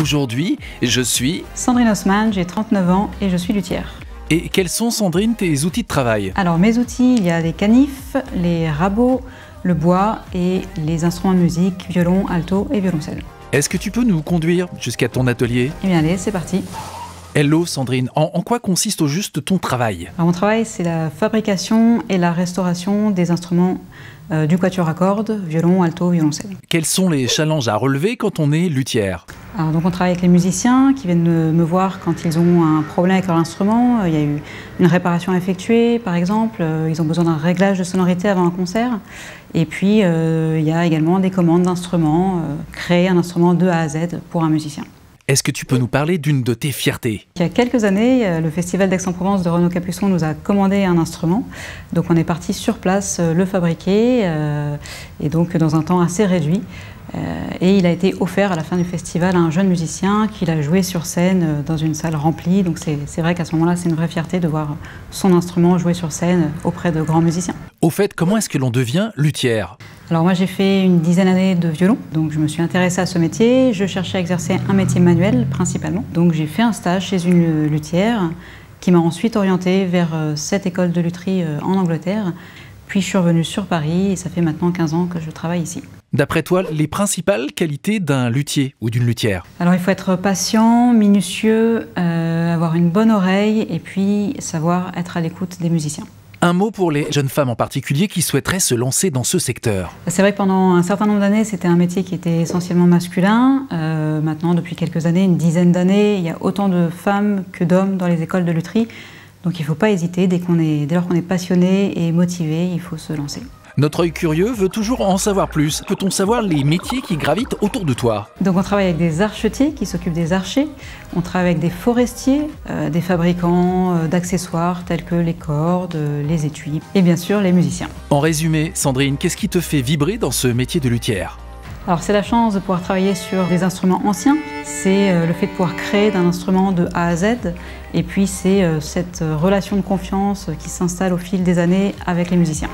Aujourd'hui, je suis... Sandrine Haussmann, j'ai 39 ans et je suis luthière. Et quels sont, Sandrine, tes outils de travail? Alors mes outils, il y a les canifs, les rabots, le bois et les instruments de musique, violon, alto et violoncelle. Est-ce que tu peux nous conduire jusqu'à ton atelier? Eh bien allez, c'est parti. Hello Sandrine, en quoi consiste au juste ton travail? Alors, mon travail, c'est la fabrication et la restauration des instruments du quatuor à cordes, violon, alto, violoncelle. Quels sont les challenges à relever quand on est luthière? Alors, donc on travaille avec les musiciens qui viennent me voir quand ils ont un problème avec leur instrument. Il y a eu une réparation à effectuer, par exemple. Ils ont besoin d'un réglage de sonorité avant un concert. Et puis, il y a également des commandes d'instruments, créer un instrument de A à Z pour un musicien. Est-ce que tu peux nous parler d'une de tes fiertés? Il y a quelques années, le Festival d'Aix-en-Provence de Renaud Capuçon nous a commandé un instrument. Donc on est parti sur place le fabriquer, et donc dans un temps assez réduit. Et il a été offert à la fin du festival à un jeune musicien qui l'a joué sur scène dans une salle remplie. Donc c'est vrai qu'à ce moment-là, c'est une vraie fierté de voir son instrument joué sur scène auprès de grands musiciens. Au fait, comment est-ce que l'on devient luthière? Alors moi j'ai fait une dizaine d'années de violon, donc je me suis intéressée à ce métier. Je cherchais à exercer un métier manuel principalement. Donc j'ai fait un stage chez une luthière qui m'a ensuite orientée vers cette école de lutherie en Angleterre. Puis je suis revenue sur Paris et ça fait maintenant 15 ans que je travaille ici. D'après toi, les principales qualités d'un luthier ou d'une luthière? Alors il faut être patient, minutieux, avoir une bonne oreille et puis savoir être à l'écoute des musiciens. Un mot pour les jeunes femmes en particulier qui souhaiteraient se lancer dans ce secteur. C'est vrai que pendant un certain nombre d'années, c'était un métier qui était essentiellement masculin. Maintenant, depuis quelques années, une dizaine d'années, il y a autant de femmes que d'hommes dans les écoles de lutherie. Donc il ne faut pas hésiter, dès lors qu'on est passionné et motivé, il faut se lancer. Notre œil curieux veut toujours en savoir plus. Peut-on savoir les métiers qui gravitent autour de toi? Donc on travaille avec des archetiers qui s'occupent des archers, on travaille avec des forestiers, des fabricants d'accessoires tels que les cordes, les étuis et bien sûr les musiciens. En résumé, Sandrine, qu'est-ce qui te fait vibrer dans ce métier de luthière? Alors c'est la chance de pouvoir travailler sur des instruments anciens, c'est le fait de pouvoir créer d'un instrument de A à Z, et puis c'est cette relation de confiance qui s'installe au fil des années avec les musiciens.